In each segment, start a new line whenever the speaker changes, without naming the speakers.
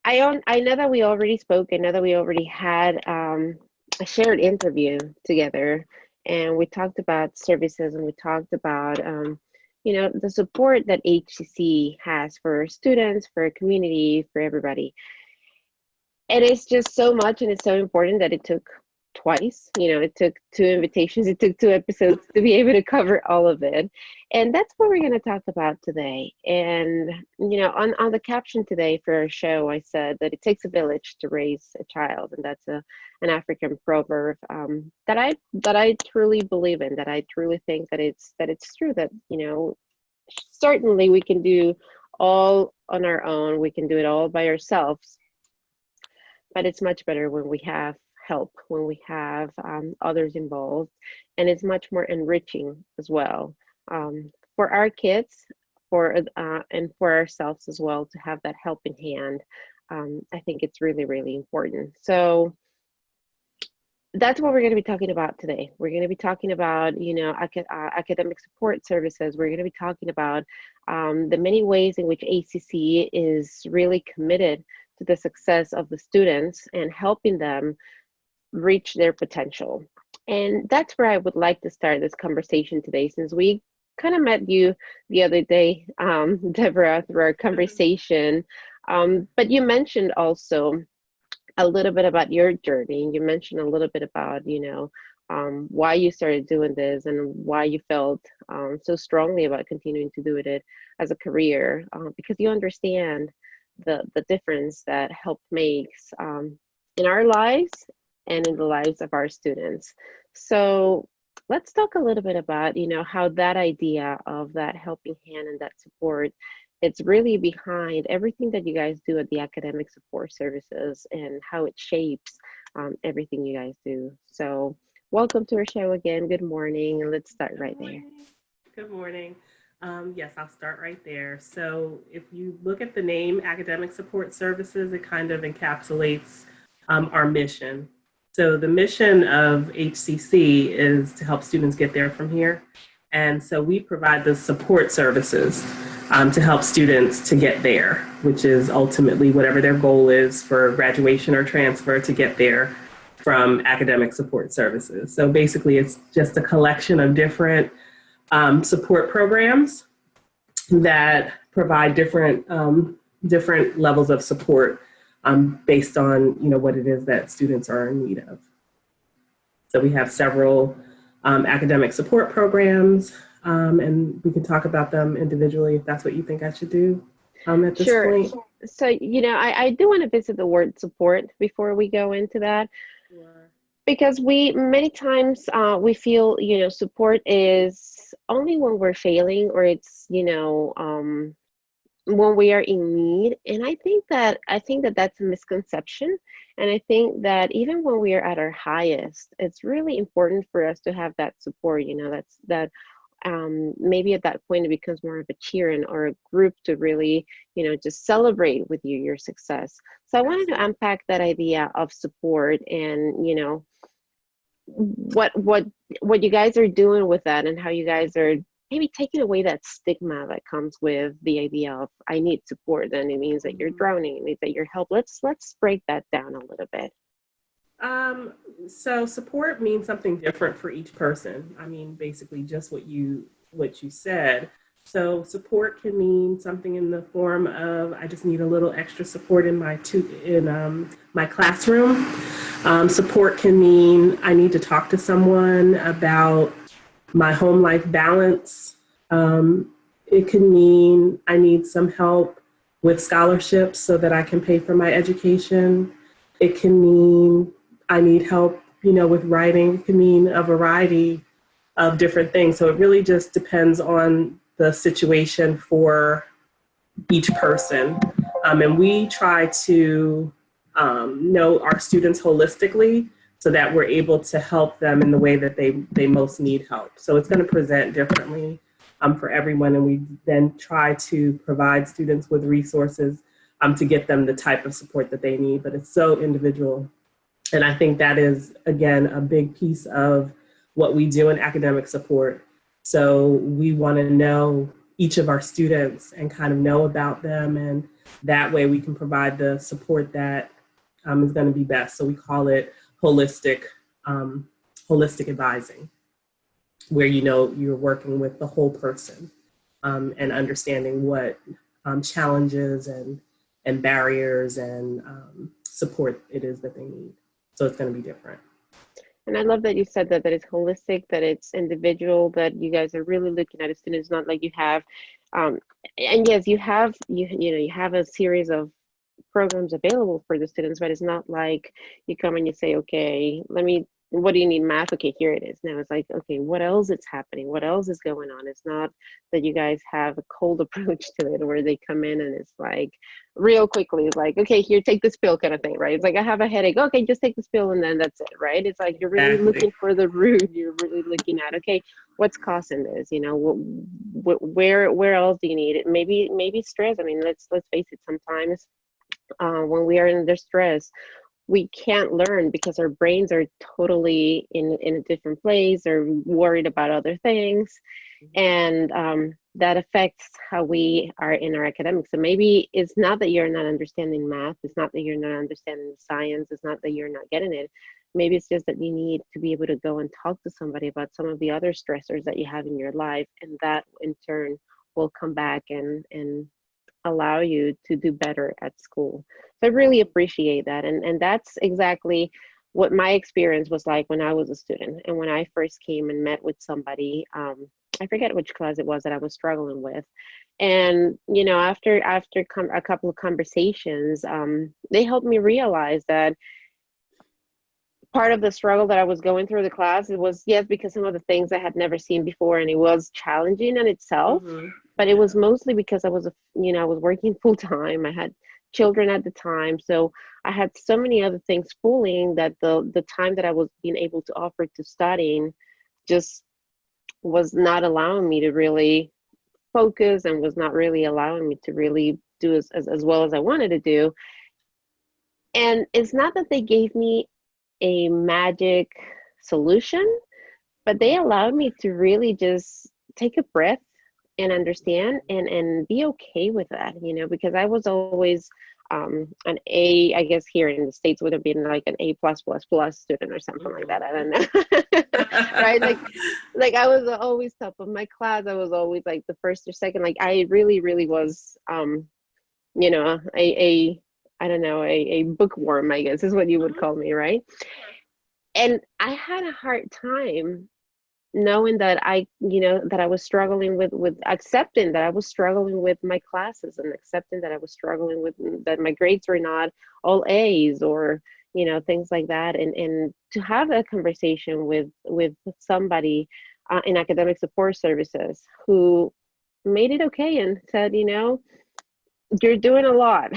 I know that we already spoke. I know that we already had a shared interview together, and we talked about services, and we talked about the support that HCC has for students, for community, for everybody. It is just so much, and it's so important that it took twice. It took two invitations, it took two episodes to be able to cover all of it. And that's what we're going to talk about today. And on the caption today for our show, I said that it takes a village to raise a child, and that's an African proverb that I truly believe in, that I truly think that it's true, that certainly we can do all on our own, we can do it all by ourselves, but it's much better when we have help, when we have others involved, and it's much more enriching as well, for our kids, and for ourselves as well, to have that helping hand. I think it's really, really important. So that's what we're going to be talking about today. We're going to be talking about, academic support services. We're going to be talking about the many ways in which ACC is really committed to the success of the students and helping them reach their potential. And that's where I would like to start this conversation today, since we kind of met you the other day, Debra, through our conversation. But you mentioned also a little bit about your journey. You mentioned a little bit about, why you started doing this and why you felt so strongly about continuing to do it as a career, because you understand the difference that help makes in our lives and in the lives of our students. So let's talk a little bit about, how that idea of that helping hand and that support, it's really behind everything that you guys do at the academic support services, and how it shapes everything you guys do. So welcome to our show again. Good morning, and let's start right there.
Good morning. Yes, I'll start right there. So if you look at the name Academic Support Services, it kind of encapsulates our mission. So the mission of HCC is to help students get there from here. And so we provide the support services to help students to get there, which is ultimately whatever their goal is for graduation or transfer, to get there from academic support services. So basically it's just a collection of different support programs that provide different levels of support based on what it is that students are in need of. So we have several academic support programs, and we can talk about them individually if that's what you think I should do at this point.
So I do want to visit the word support before we go into that.
Sure.
Because we many times we feel support is only when we're failing, or it's when we are in need. And I think that that's a misconception. And I think that even when we are at our highest, it's really important for us to have that support. Maybe at that point it becomes more of a cheering or a group to really just celebrate with you your success. So I wanted to unpack that idea of support, and what you guys are doing with that, and how you guys are maybe taking away that stigma that comes with the idea of I need support, and it means that you're drowning, it means that you're help. Let's break that down a little bit.
So support means something different for each person. I mean, basically just what you said. So support can mean something in the form of, I just need a little extra support in my classroom. Support can mean I need to talk to someone about my home life balance. It can mean I need some help with scholarships so that I can pay for my education. It can mean I need help, with writing. It can mean a variety of different things. So it really just depends on the situation for each person. And we try to know our students holistically so that we're able to help them in the way that they most need help. So it's going to present differently for everyone. And we then try to provide students with resources to get them the type of support that they need. But it's so individual. And I think that is, again, a big piece of what we do in academic support. So we want to know each of our students and kind of know about them. And that way we can provide the support that is going to be best. So we call it holistic, holistic advising, where, you know, you're working with the whole person and understanding what challenges and barriers and support it is that they need. So it's going to be different.
And I love that you said that it's holistic, that it's individual, that you guys are really looking at a student. It's not like you have, and yes, you have you have a series of programs available for the students, but it's not like you come and you say, okay, what do you need, math? Okay, here it is. Now it's like, okay, what else is happening? What else is going on? It's not that you guys have a cold approach to it where they come in and it's like real quickly, it's like, okay, here, take this pill kind of thing, right? It's like, I have a headache. Okay, just take this pill and then that's it, right? It's like you're really looking for the root. You're really looking at, okay, what's causing this? You know, where else do you need it? Maybe stress. I mean, let's face it, sometimes when we are under stress, we can't learn because our brains are totally in a different place or worried about other things. And that affects how we are in our academics. So maybe it's not that you're not understanding math. It's not that you're not understanding science. It's not that you're not getting it. Maybe it's just that you need to be able to go and talk to somebody about some of the other stressors that you have in your life. And that in turn will come back and allow you to do better at school. So I really appreciate that. And that's exactly what my experience was like when I was a student. And when I first came and met with somebody, I forget which class it was that I was struggling with. And, you know, after a couple of conversations, they helped me realize that part of the struggle that I was going through the class, it was, yes, because some of the things I had never seen before, and it was challenging in itself, but it was mostly because I was, I was working full time. I had children at the time. So I had so many other things pulling that the time that I was being able to offer to studying just was not allowing me to really focus and was not really allowing me to really do as well as I wanted to do. And it's not that they gave me a magic solution, but they allowed me to really just take a breath and understand and be okay with that, because I was always an A, I guess here in the States would have been like an A+++ student or something like that. I don't know. Right? Like I was always top of my class. I was always like the first or second. Like I really, really was, I don't know, a bookworm, I guess is what you would call me, right? And I had a hard time knowing that that I was struggling with accepting that I was struggling with my classes and accepting that I was struggling with that my grades were not all A's or, things like that. And to have that conversation with somebody in academic support services who made it okay and said, you're doing a lot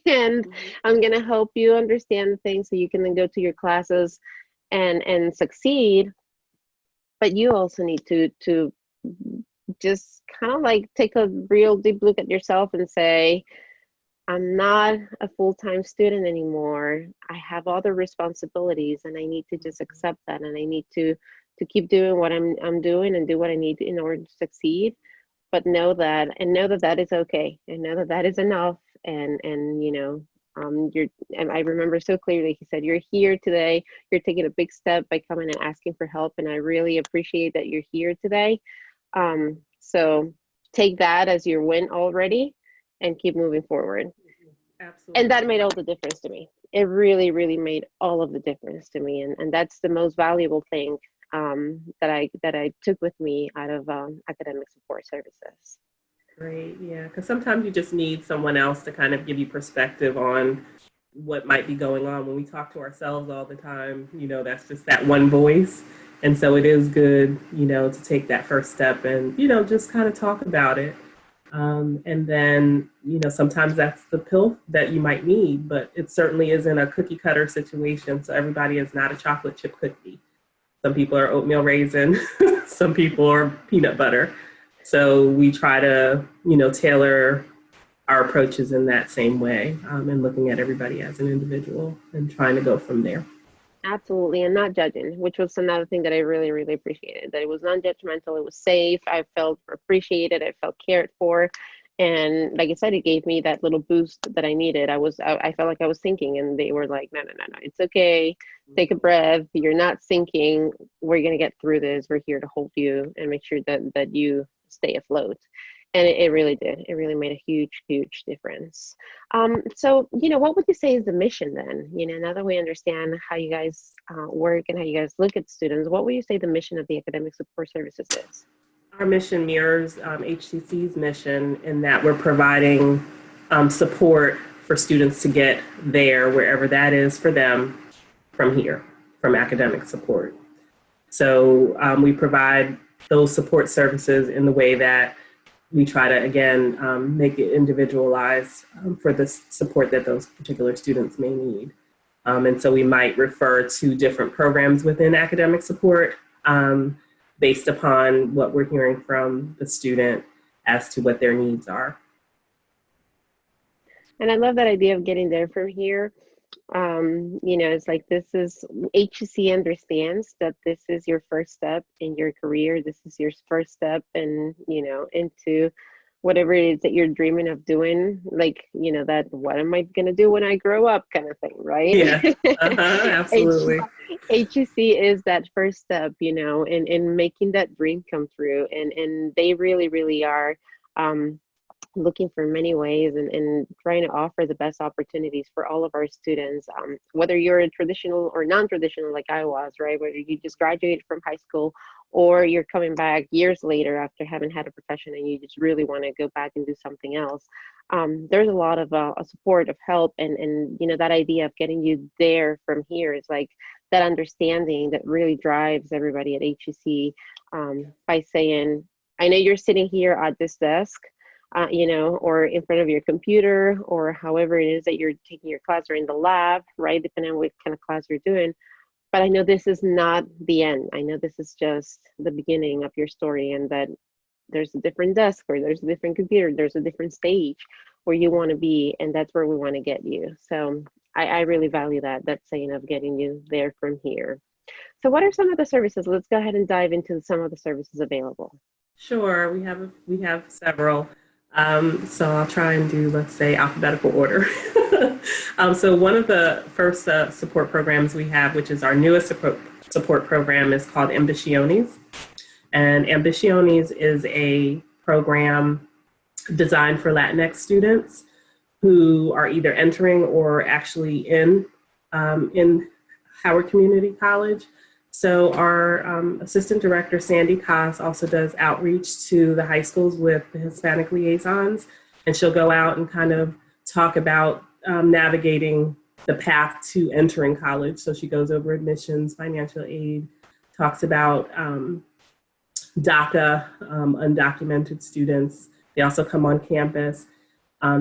and I'm going to help you understand things so you can then go to your classes and succeed. But you also need to just kind of like take a real deep look at yourself and say, I'm not a full-time student anymore. I have other responsibilities and I need to just accept that. And I need to keep doing what I'm doing and do what I need in order to succeed. But know that that is okay, and know that that is enough. And and I remember so clearly, he said, you're here today. You're taking a big step by coming and asking for help. And I really appreciate that you're here today. So take that as your win already and keep moving forward.
Absolutely.
And that made all the difference to me. It really, really made all of the difference to me. And that's the most valuable thing that I took with me out of academic support services.
Great, yeah, because sometimes you just need someone else to kind of give you perspective on what might be going on. When we talk to ourselves all the time, that's just that one voice. And so it is good, to take that first step and, just kind of talk about it. And then, sometimes that's the pill that you might need, but it certainly isn't a cookie cutter situation. So everybody is not a chocolate chip cookie. Some people are oatmeal raisin, some people are peanut butter. So we try to, tailor our approaches in that same way and looking at everybody as an individual and trying to go from there.
Absolutely, and not judging, which was another thing that I really, really appreciated. That it was non-judgmental, it was safe, I felt appreciated, I felt cared for. And like I said, it gave me that little boost that I needed. I felt like I was sinking, and they were like, no, no, no, no, it's okay. Take a breath. You're not sinking. We're gonna get through this. We're here to hold you and make sure that you stay afloat. And it really did. It really made a huge, huge difference. So, what would you say is the mission then? Now that we understand how you guys work and how you guys look at students, what would you say the mission of the Academic Support Services is?
Our mission mirrors HCC's mission in that we're providing support for students to get there, wherever that is for them, from here, from academic support. So we provide those support services in the way that we try to, again, make it individualized for the support that those particular students may need. And so we might refer to different programs within academic support based upon what we're hearing from the student as to what their needs are.
And I love that idea of getting there from here. It's like this is HCC understands that this is your first step in your career. This is your first step into whatever it is that you're dreaming of doing. Like, that what am I going to do when I grow up kind of thing, right?
Yeah, absolutely.
HCC is that first step, in making that dream come true. And they really, really are looking for many ways and trying to offer the best opportunities for all of our students, whether you're a traditional or non-traditional like I was, right? Whether you just graduated from high school or you're coming back years later after having had a profession and you just really want to go back and do something else. There's a lot of support, of help, and that idea of getting you there from here is like that understanding that really drives everybody at HEC by saying, I know you're sitting here at this desk, or in front of your computer, or however it is that you're taking your class, or in the lab, right? Depending on what kind of class you're doing. But I know this is not the end. I know this is just the beginning of your story, and that there's a different desk, or there's a different computer, there's a different stage where you want to be, and that's where we want to get you. So I really value that saying of getting you there from here. So what are some of the services? Let's go ahead and dive into some of the services available.
Sure, we have several. So I'll try and do, let's say, alphabetical order. So one of the first support programs we have, which is our newest support program, is called Ambitiones. And Ambitiones is a program designed for Latinx students who are either entering or actually in Howard Community College. So our assistant director, Sandy Cris, also does outreach to the high schools with the Hispanic liaisons, and she'll go out and kind of talk about navigating the path to entering college. So she goes over admissions, financial aid, talks about DACA, undocumented students. They also come on campus.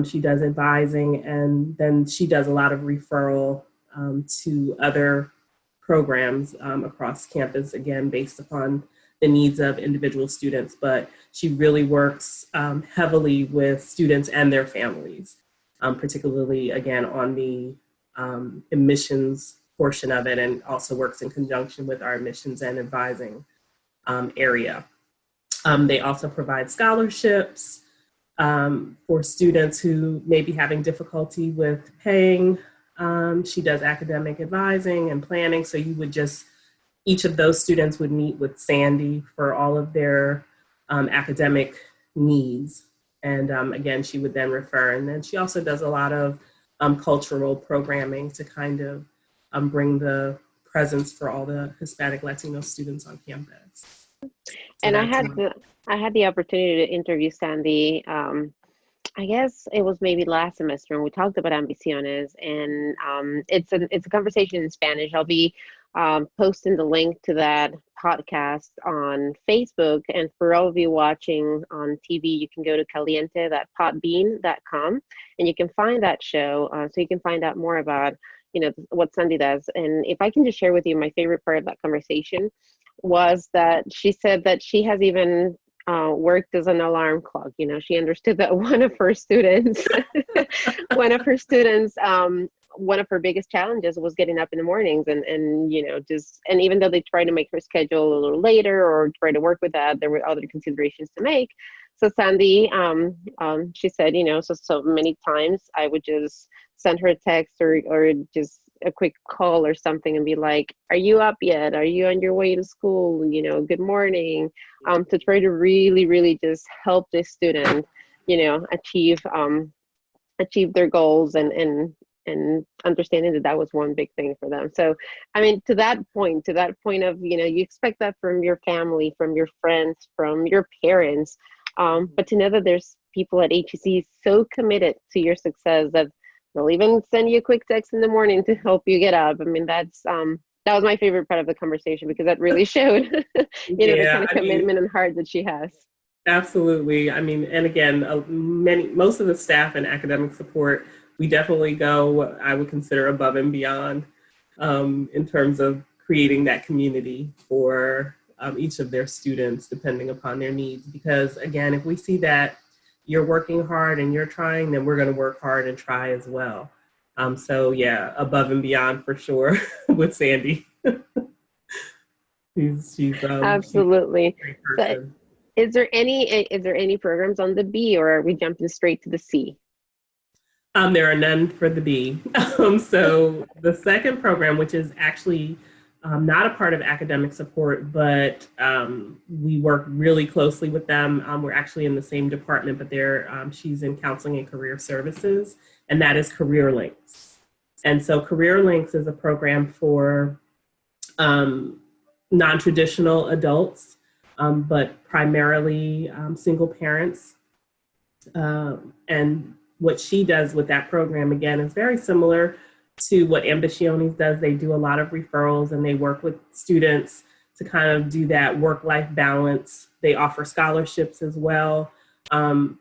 She does advising, and then she does a lot of referral to other programs across campus, again, based upon the needs of individual students. But she really works heavily with students and their families, particularly, again, on the admissions portion of it, and also works in conjunction with our admissions and advising area. They also provide scholarships for students who may be having difficulty with paying. She does academic advising and planning. So you would each of those students would meet with Sandy for all of their academic needs. And again, she would then refer. And then she also does a lot of cultural programming to kind of bring the presence for all the Hispanic Latino students on campus. So
and I had the opportunity to interview Sandy. I guess it was maybe last semester, and we talked about ambiciones, and it's a conversation in Spanish. I'll be posting the link to that podcast on Facebook, and for all of you watching on TV, you can go to caliente.podbean.com, and you can find that show, so you can find out more about what Sandy does. And if I can just share with you, my favorite part of that conversation was that she said that she has even worked as an alarm clock. She understood that one of her students one of her biggest challenges was getting up in the mornings and just, and even though they tried to make her schedule a little later or try to work with that, there were other considerations to make. So Sandy, she said, so many times I would just send her a text or just a quick call or something and be like, are you up yet? Are you on your way to school? Good morning. To try to really, really just help this student, achieve their goals and understanding that that was one big thing for them. So, I mean, to that point of, you expect that from your family, from your friends, from your parents. But to know that there's people at HEC so committed to your success that they'll even send you a quick text in the morning to help you get up. I mean, that was my favorite part of the conversation because that really showed, the kind of commitment and heart that she has.
Absolutely. I mean, and again, most of the staff and academic support, we definitely go, I would consider above and beyond in terms of creating that community for each of their students, depending upon their needs. Because again, if we see that you're working hard and you're trying, then we're going to work hard and try as well. So yeah, above and beyond for sure with Sandy. she's
Absolutely.
a great
So
person.
is there any programs on the B, or are we jumping straight to the C?
There are none for the B. So the second program, which is actually not a part of academic support, but we work really closely with them. We're actually in the same department, but she's in counseling and career services, and that is Career Links. And so Career Links is a program for non-traditional adults, but primarily single parents. And what she does with that program, again, is very similar to what Ambitiones does. They do a lot of referrals and they work with students to kind of do that work-life balance. They offer scholarships as well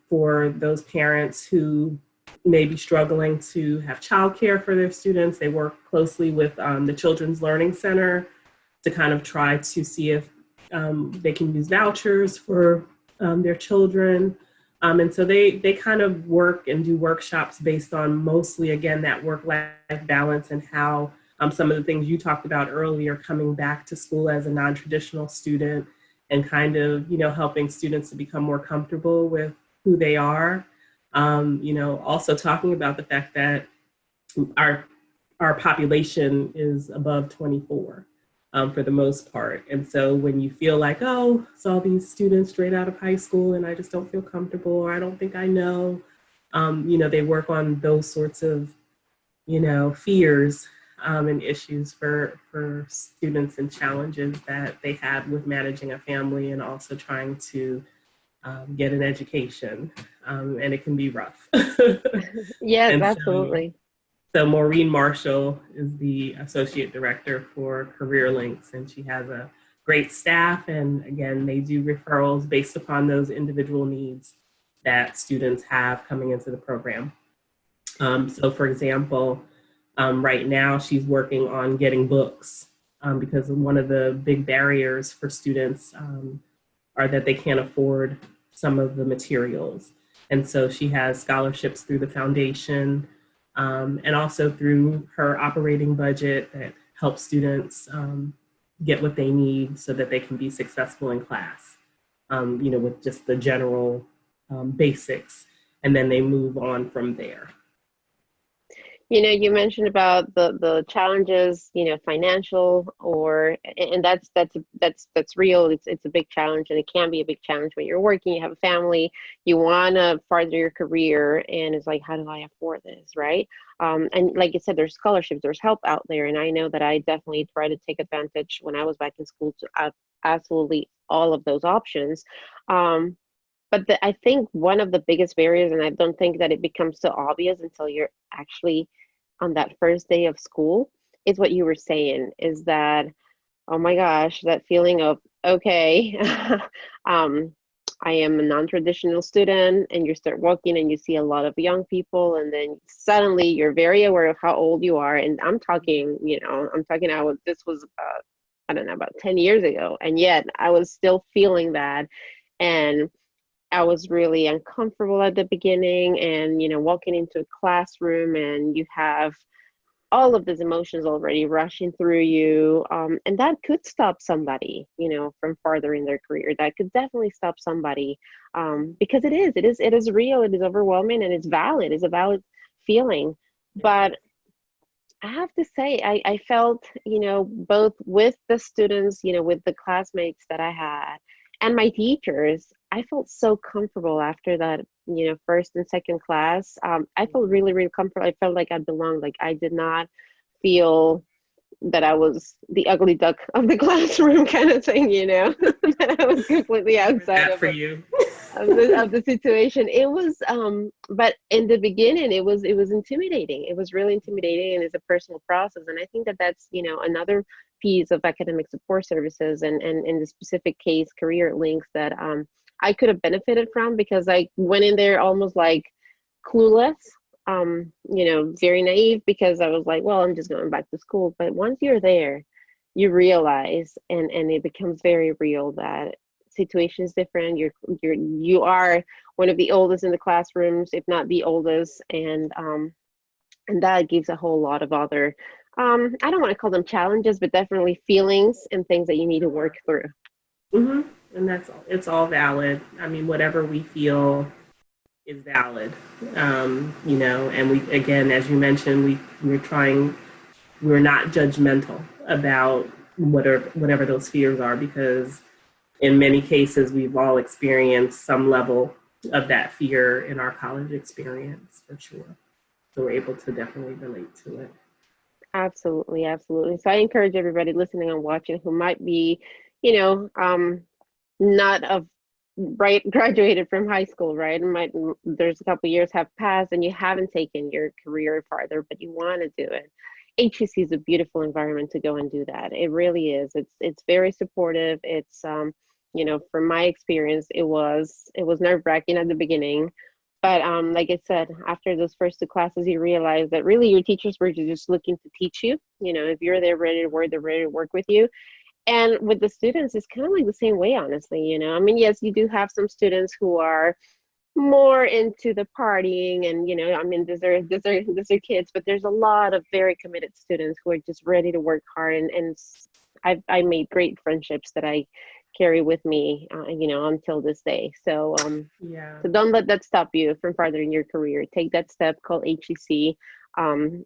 for those parents who may be struggling to have childcare for their students. They work closely with the Children's Learning Center to kind of try to see if they can use vouchers for their children. And so they kind of work and do workshops based on mostly, again, that work-life balance and how some of the things you talked about earlier, coming back to school as a non-traditional student and kind of, helping students to become more comfortable with who they are. Also talking about the fact that our population is above 24. For the most part. And so when you feel like, oh, it's all these students straight out of high school and I just don't feel comfortable or I don't think I know, they work on those sorts of, fears and issues for students and challenges that they have with managing a family and also trying to get an education. And it can be rough.
Yes,
And
absolutely.
so Maureen Marshall is the associate director for Career Links, and she has a great staff. And again, they do referrals based upon those individual needs that students have coming into the program. So for example, right now she's working on getting books because one of the big barriers for students are that they can't afford some of the materials. And so she has scholarships through the foundation and also through her operating budget that helps students get what they need so that they can be successful in class, with just the general basics. And then they move on from there.
You mentioned about the challenges, financial and that's real. It's a big challenge, and it can be a big challenge when you're working, you have a family, you want to further your career, and it's like, how do I afford this, right? And like you said, there's scholarships, there's help out there, and I know that I definitely try to take advantage when I was back in school to absolutely all of those options. But I think one of the biggest barriers, and I don't think that it becomes so obvious until you're actually on that first day of school, is what you were saying, is that, oh my gosh, that feeling of, okay, I am a non-traditional student, and you start walking and you see a lot of young people, and then suddenly you're very aware of how old you are. And I'm talking, this was about, I don't know, about 10 years ago. And yet I was still feeling that. And I was really uncomfortable at the beginning, and walking into a classroom and you have all of these emotions already rushing through you, and that could stop somebody, from furthering their career. That could definitely stop somebody, because it is real, it is overwhelming, and it's valid. It's a valid feeling. But I have to say, I felt, both with the students, with the classmates that I had and my teachers, I felt so comfortable after that, first and second class. I felt really, really comfortable. I felt like I belonged. Like I did not feel that I was the ugly duck of the classroom kind of thing, that I was completely outside
That
of
for you.
the situation. It was, but in the beginning, it was intimidating. It was really intimidating, and it's a personal process. And I think that that's, another piece of academic support services, and in the specific case, career links, that I could have benefited from, because I went in there almost like clueless, very naive, because I was like, well, I'm just going back to school. But once you're there, you realize, and it becomes very real, that situation is different. You are one of the oldest in the classrooms, if not the oldest, and that gives a whole lot of other, I don't want to call them challenges, but definitely feelings and things that you need to work through.
Hmm. And it's all valid. I mean, whatever we feel is valid. And we, again, as you mentioned, we're not judgmental about whatever those fears are, because in many cases, we've all experienced some level of that fear in our college experience, for sure. So we're able to definitely relate to it.
Absolutely, absolutely. So I encourage everybody listening and watching who might be, not of right graduated from high school, right? And might there's a couple years have passed and you haven't taken your career farther, but you want to do it. HEC is a beautiful environment to go and do that. It really is. It's very supportive. It's from my experience, it was nerve-wracking at the beginning. But like I said, after those first two classes, you realize that really your teachers were just looking to teach you. If you're there ready to work, they're ready to work with you. And with the students, it's kind of like the same way, honestly. I mean, yes, you do have some students who are more into the partying, and I mean, these are kids, but there's a lot of very committed students who are just ready to work hard, and I made great friendships that I carry with me, until this day. So
Yeah.
so don't let that stop you from furthering your career. Take that step called HEC. Um,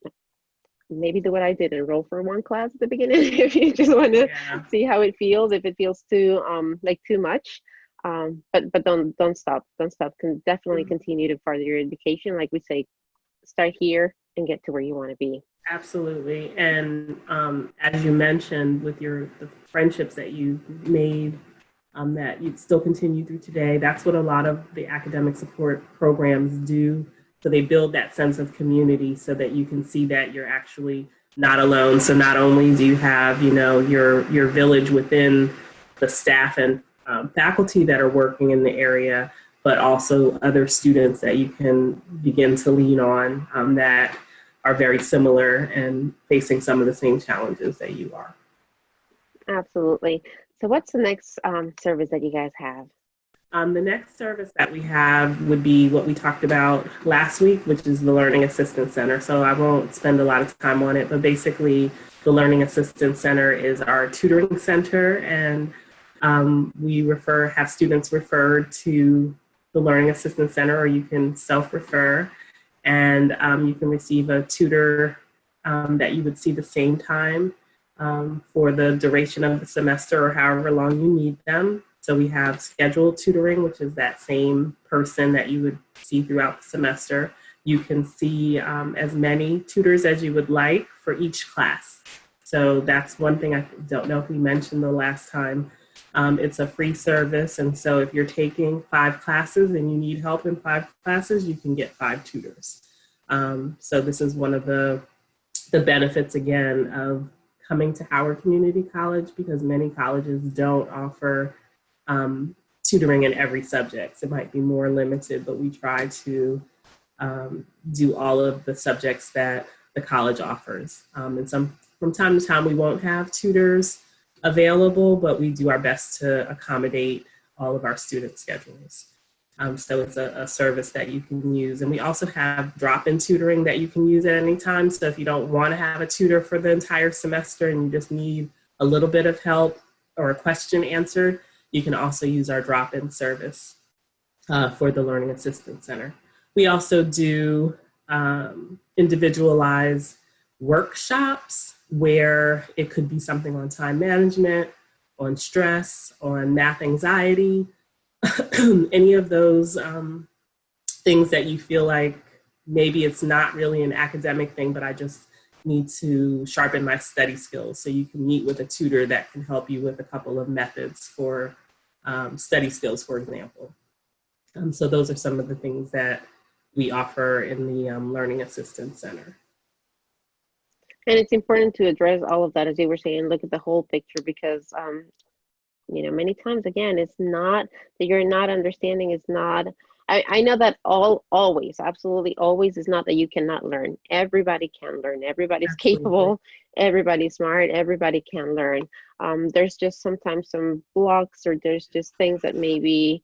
Maybe do what I did, enroll for one class at the beginning if you just want to
Yeah.
see how it feels. If it feels too like too much, but don't stop. Don't stop. Can definitely
Mhm.
continue to further your education. Like we say, start here and get to where you want to be.
Absolutely. And as you mentioned, with the friendships that you made, that you still continue through today, that's what a lot of the academic support programs do. So they build that sense of community so that you can see that you're actually not alone. So not only do you have, your village within the staff and faculty that are working in the area, but also other students that you can begin to lean on, that are very similar and facing some of the same challenges that you are.
Absolutely. So what's the next service that you guys have?
The next service that we have would be what we talked about last week, which is the Learning Assistance Center. So I won't spend a lot of time on it, but basically the Learning Assistance Center is our tutoring center, and we have students referred to the Learning Assistance Center, or you can self-refer, and you can receive a tutor that you would see the same time for the duration of the semester or however long you need them. So we have scheduled tutoring, which is that same person that you would see throughout the semester. You can see as many tutors as you would like for each class. So that's one thing I don't know if we mentioned the last time. It's a free service. And so if you're taking 5 classes and you need help in 5 classes, you can get 5 tutors. So this is one of the benefits, again, of coming to Howard Community College, because many colleges don't offer tutoring in every subject. It might be more limited, but we try to do all of the subjects that the college offers. And from time to time, we won't have tutors available, but we do our best to accommodate all of our student schedules. So it's a service that you can use. And we also have drop-in tutoring that you can use at any time. So if you don't want to have a tutor for the entire semester and you just need a little bit of help or a question answered, you can also use our drop-in service for the Learning Assistance Center. We also do individualized workshops where it could be something on time management, on stress, on math anxiety, any of those things that you feel like maybe it's not really an academic thing, but I just need to sharpen my study skills. So you can meet with a tutor that can help you with a couple of methods for study skills, for example. So those are some of the things that we offer in the Learning Assistance Center.
And it's important to address all of that, as you were saying, look at the whole picture, because many times, again, it's not that you're not understanding. It's not, I know that always, absolutely always is not that you cannot learn. Everybody can learn. Everybody's
Absolutely.
capable. Everybody's smart. Everybody can learn. There's just sometimes some blocks, or there's just things that maybe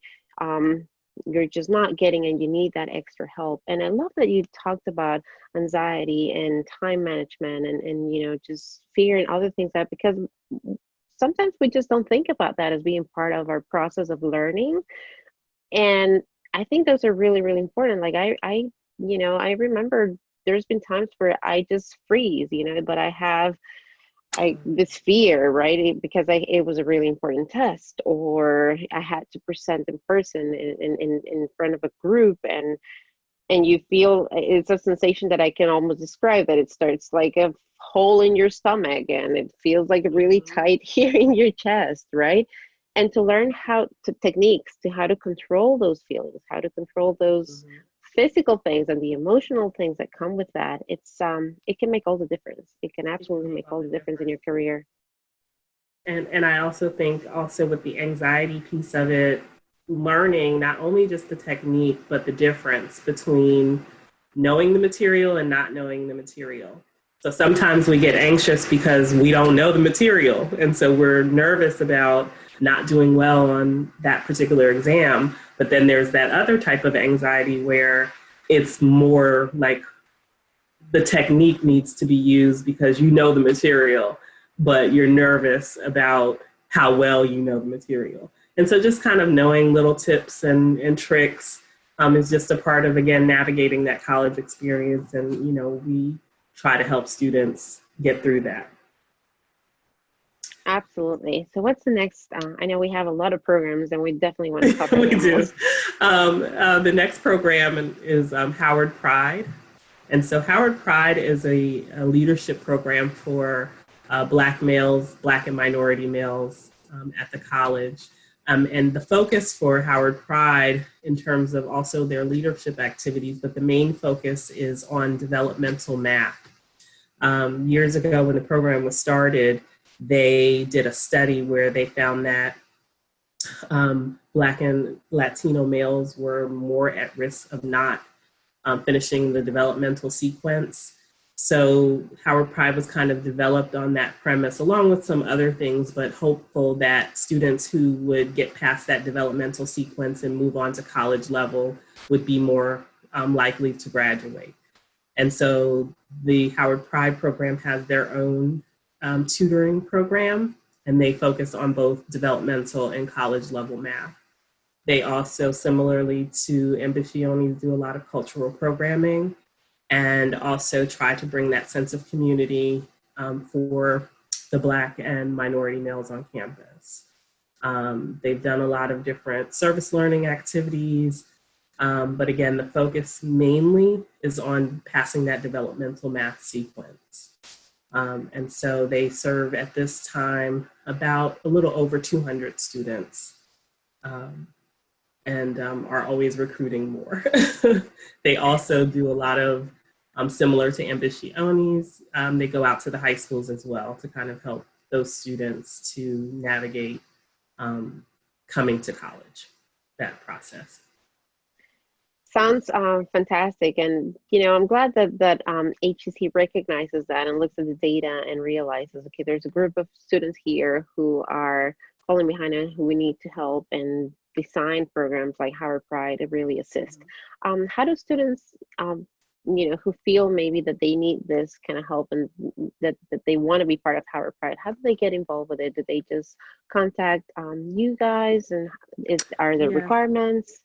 you're just not getting, and you need that extra help. And I love that you talked about anxiety and time management, and just figuring other things out, because sometimes we just don't think about that as being part of our process of learning. And I think those are really, really important. Like I remember there's been times where I just freeze, but I have this fear, right? Because it was a really important test, or I had to present in person in front of a group, and you feel, it's a sensation that I can almost describe, that it starts like a hole in your stomach, and it feels like really tight here in your chest, right? And to learn how to techniques to how to control those feelings, how to control those physical things and the emotional things that come with that, it can make all the difference. It can absolutely make all the difference in your career.
And I also think also with the anxiety piece of it, learning not only just the technique, but the difference between knowing the material and not knowing the material. So sometimes we get anxious because we don't know the material. And so we're nervous about not doing well on that particular exam. But then there's that other type of anxiety where it's more like the technique needs to be used because you know the material, but you're nervous about how well you know the material. And so just kind of knowing little tips and tricks is just a part of, again, navigating that college experience. And, we try to help students get through that.
Absolutely. So what's the next? I know we have a lot of programs, and we definitely want to cover
We
them
do.
all.
The next program is Howard Pride. And so Howard Pride is a leadership program for Black males, Black and minority males at the college. And the focus for Howard Pride, in terms of also their leadership activities, but the main focus is on developmental math. Years ago, when the program was started, they did a study where they found that Black and Latino males were more at risk of not finishing the developmental sequence. So Howard Pride was kind of developed on that premise, along with some other things, but hopeful that students who would get past that developmental sequence and move on to college level would be more likely to graduate. And so the Howard Pride program has their own tutoring program, and they focus on both developmental and college level math. They also, similarly to Ambisciones, do a lot of cultural programming and also try to bring that sense of community for the Black and minority males on campus. They've done a lot of different service learning activities, but again, the focus mainly is on passing that developmental math sequence. And so they serve at this time about a little over 200 students. And are always recruiting more. They also do a lot of, similar to Ambisciones, they go out to the high schools as well to kind of help those students to navigate coming to college, that process.
Sounds fantastic, and I'm glad that HEC recognizes that and looks at the data and realizes, okay, there's a group of students here who are falling behind and who we need to help, and design programs like Howard Pride to really assist. How do students, who feel maybe that they need this kind of help and that they want to be part of Howard Pride, how do they get involved with it? Do they just contact you guys, and are there
Yes.
requirements?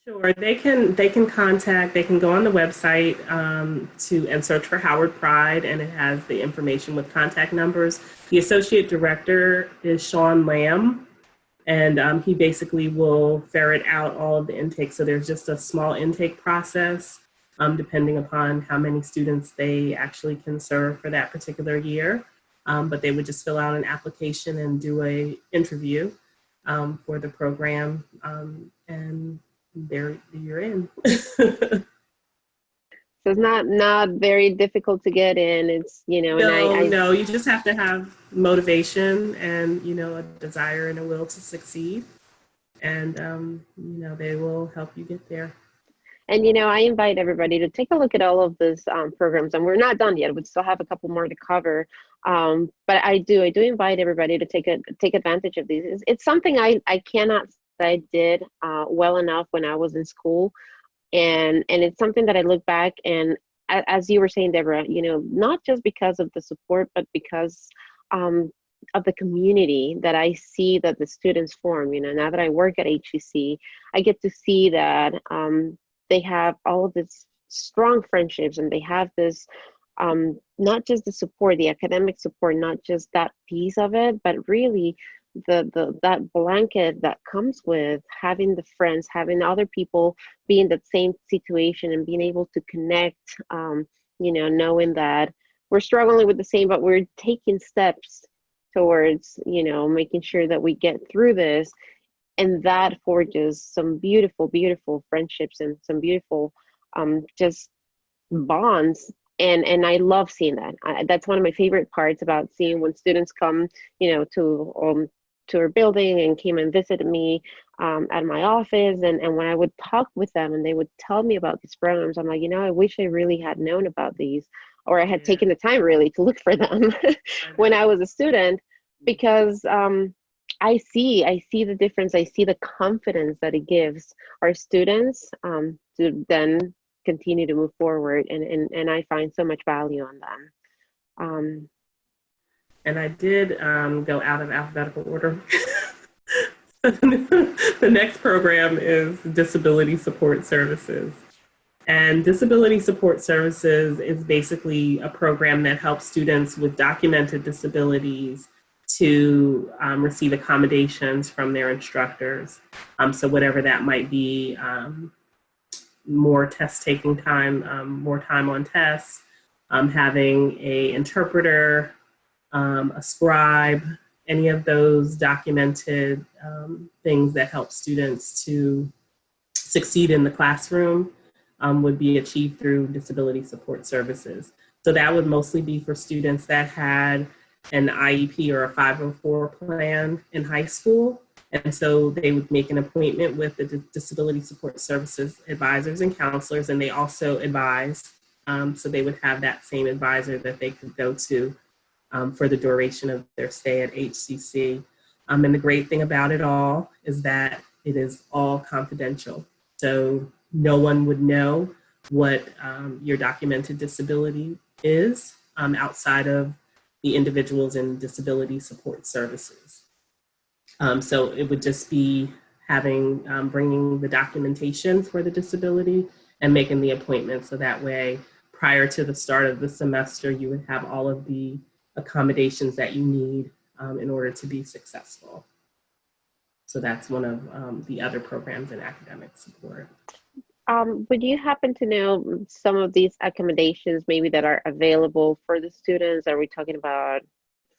Sure, they can contact. They can go on the website and search for Howard Pride, and it has the information with contact numbers. The associate director is Sean Lamb, and he basically will ferret out all of the intake. So there's just a small intake process, depending upon how many students they actually can serve for that particular year. But they would just fill out an application and do a interview for the program, and there you're in.
So it's not very difficult to get in. It's,
No, you just have to have motivation and, a desire and a will to succeed. And, they will help you get there.
And, I invite everybody to take a look at all of these programs, and we're not done yet. We still have a couple more to cover. But I do invite everybody to take advantage of these. It's something I cannot say I did well enough when I was in school. And it's something that I look back, and as you were saying, Deborah, not just because of the support, but because of the community that I see that the students form. Now that I work at HCC, I get to see that they have all of these strong friendships, and they have this not just the support, the academic support, not just that piece of it, but really that blanket that comes with having the friends, having other people be in that same situation and being able to connect, knowing that we're struggling with the same, but we're taking steps towards, making sure that we get through this. And that forges some beautiful, beautiful friendships and some beautiful just bonds. And I love seeing that. That's one of my favorite parts about seeing when students come, to our building and came and visited me at my office. And when I would talk with them and they would tell me about these programs, I'm like, I wish I really had known about these, or I had taken the time really to look for them when I was a student, because I see the difference. I see the confidence that it gives our students to then continue to move forward, and I find so much value on them.
And I did go out of alphabetical order. The next program is Disability Support Services. And Disability Support Services is basically a program that helps students with documented disabilities to receive accommodations from their instructors. So whatever that might be, more test taking time, more time on tests, having an interpreter, a scribe, any of those documented things that help students to succeed in the classroom would be achieved through Disability Support Services. So that would mostly be for students that had an IEP or a 504 plan in high school. And so they would make an appointment with the Disability Support Services advisors and counselors, and they also advise. So they would have that same advisor that they could go to for the duration of their stay at HCC. And the great thing about it all is that it is all confidential. So no one would know what your documented disability is outside of the individuals in Disability Support Services. So it would just be bringing the documentation for the disability and making the appointment. So that way, prior to the start of the semester, you would have all of the accommodations that you need in order to be successful. So that's one of the other programs in academic support.
Would you happen to know some of these accommodations maybe that are available for the students? Are we talking about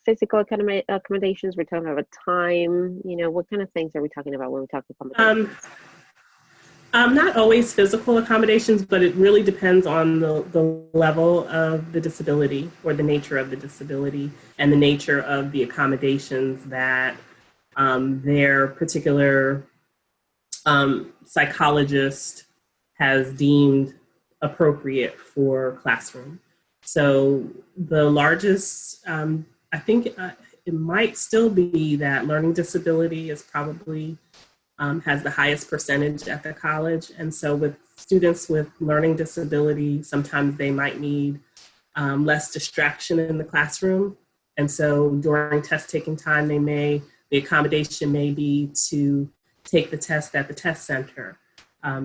physical accommodations? We're talking about time? What kind of things are we talking about when we talk accommodations?
Not always physical accommodations, but it really depends on the level of the disability or the nature of the disability and the nature of the accommodations that their particular psychologist has deemed appropriate for classroom. So the largest, I think it might still be that learning disability is probably has the highest percentage at the college. And so with students with learning disability, sometimes they might need less distraction in the classroom. And so during test taking time, the accommodation may be to take the test at the test center,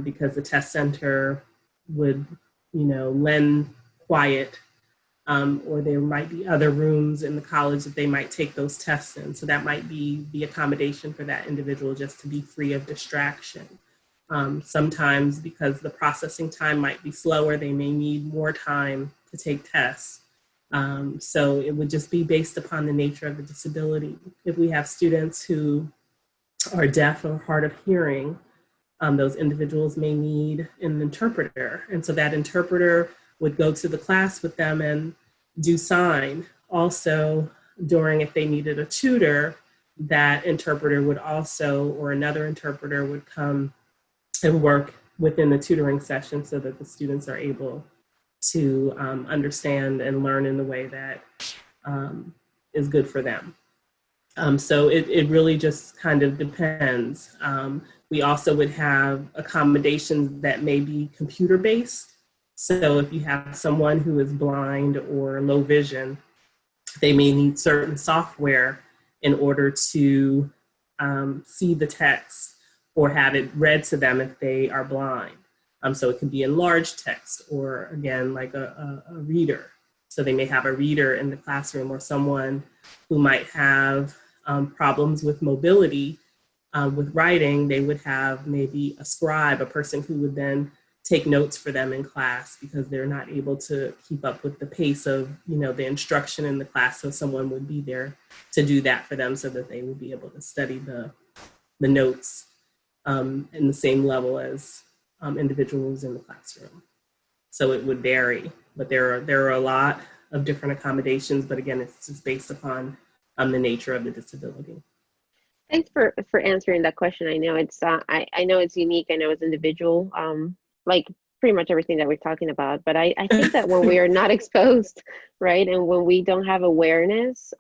because the test center would, lend quiet, or there might be other rooms in the college that they might take those tests in. So that might be the accommodation for that individual, just to be free of distraction. Sometimes because the processing time might be slower, they may need more time to take tests. So it would just be based upon the nature of the disability. If we have students who are deaf or hard of hearing, those individuals may need an interpreter. And so that interpreter would go to the class with them and do sign. Also, if they needed a tutor, that interpreter would also, or another interpreter would come and work within the tutoring session so that the students are able to understand and learn in the way that is good for them. So it really just kind of depends. We also would have accommodations that may be computer-based. So if you have someone who is blind or low vision, they may need certain software in order to see the text or have it read to them if they are blind. So it could be enlarged text, or again, like a reader. So they may have a reader in the classroom, or someone who might have problems with mobility, with writing. They would have maybe a scribe, a person who would then take notes for them in class because they're not able to keep up with the pace of, the instruction in the class. So someone would be there to do that for them so that they would be able to study the notes in the same level as individuals in the classroom. So it would vary, but there are a lot of different accommodations. But again, it's just based upon the nature of the disability.
Thanks for answering that question. I know it's I know it's unique. I know it's individual, like pretty much everything that we're talking about. But I think that when we are not exposed, right, and when we don't have awareness,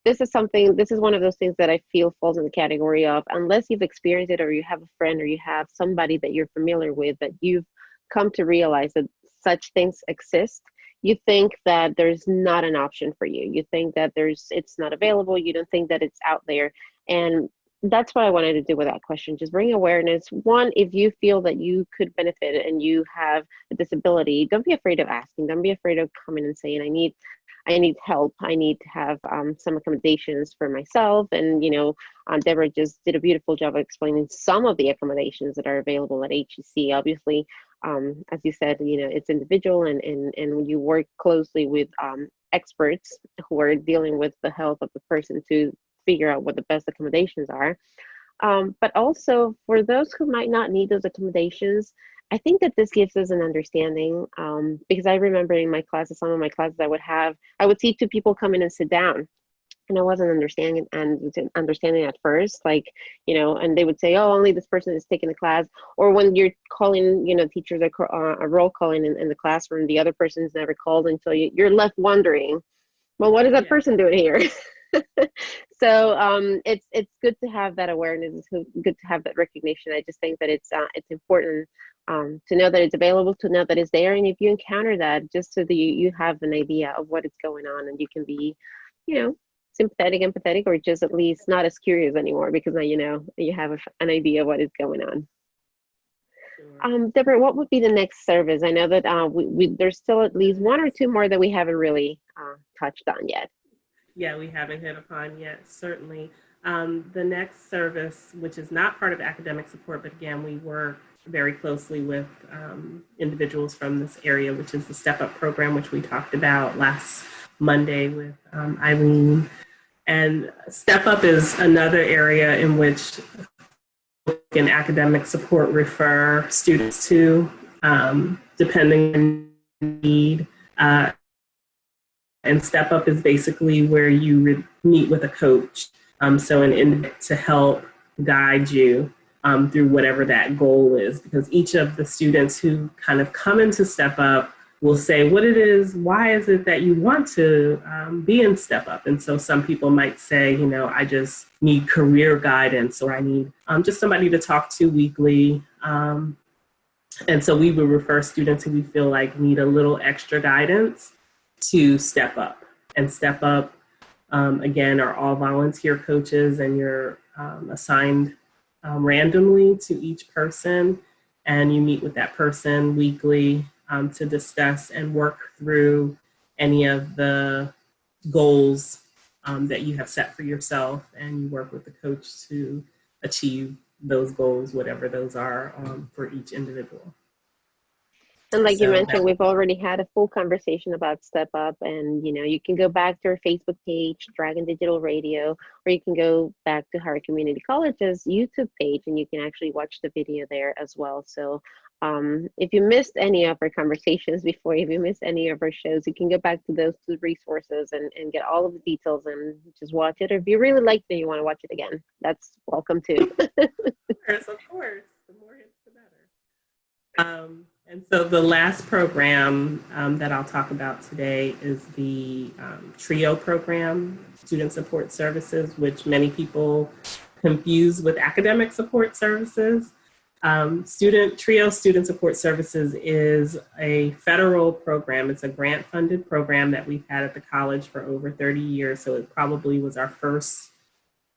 this is one of those things that I feel falls in the category of, unless you've experienced it, or you have a friend, or you have somebody that you're familiar with, that you've come to realize that such things exist, you think that there's not an option for you. You think that it's not available. You don't think that it's out there. And that's what I wanted to do with that question. Just bring awareness. One, if you feel that you could benefit and you have a disability, don't be afraid of asking. Don't be afraid of coming and saying, I need help. I need to have some accommodations for myself. And, Debra just did a beautiful job of explaining some of the accommodations that are available at HEC. Obviously, as you said, it's individual, and when you work closely with experts who are dealing with the health of the person to figure out what the best accommodations are. But also for those who might not need those accommodations, I think that this gives us an understanding, because I remember in my classes, some of my classes I would see two people come in and sit down, and I wasn't understanding at first, and they would say, oh, only this person is taking the class. Or when you're calling, teachers are a roll calling in the classroom, the other person is never called until you're left wondering, well, what is that person doing here? So it's good to have that awareness. It's good to have that recognition. I just think that it's important to know that it's available, to know that it's there, and if you encounter that, just so that you have an idea of what is going on, and you can be, sympathetic, empathetic, or just at least not as curious anymore, because now you have an idea of what is going on.
Sure.
Debra, what would be the next service? I know that there's still at least one or two more that we haven't really touched on yet.
Yeah, we haven't hit upon yet, certainly. The next service, which is not part of academic support, but again, we work very closely with individuals from this area, which is the Step Up program, which we talked about last Monday with Eileen. And Step Up is another area in which in academic support refer students to, depending on need. And Step Up is basically where you meet with a coach, so an individual to help guide you through whatever that goal is. Because each of the students who kind of come into Step Up will say what it is, why is it that you want to be in Step Up? And so some people might say, I just need career guidance, or I need just somebody to talk to weekly. And so we would refer students who we feel like need a little extra guidance to Step Up. And Step Up, again, are all volunteer coaches, and you're assigned randomly to each person, and you meet with that person weekly to discuss and work through any of the goals that you have set for yourself, and you work with the coach to achieve those goals, whatever those are, for each individual.
And like you
So
mentioned, we've already had a full conversation about Step Up, and you can go back to our Facebook page, Dragon Digital Radio, or you can go back to Howard Community College's YouTube page, and you can actually watch the video there as well. So if you missed any of our conversations before, if you missed any of our shows, you can go back to those two resources and get all of the details and just watch it. Or if you really liked it and you want to watch it again, that's welcome too.
of course, the more hits, the better. And so the last program that I'll talk about today is the TRIO program, Student Support Services, which many people confuse with academic support services. TRIO Student Support Services is a federal program. It's a grant-funded program that we've had at the college for over 30 years. So it probably was our first,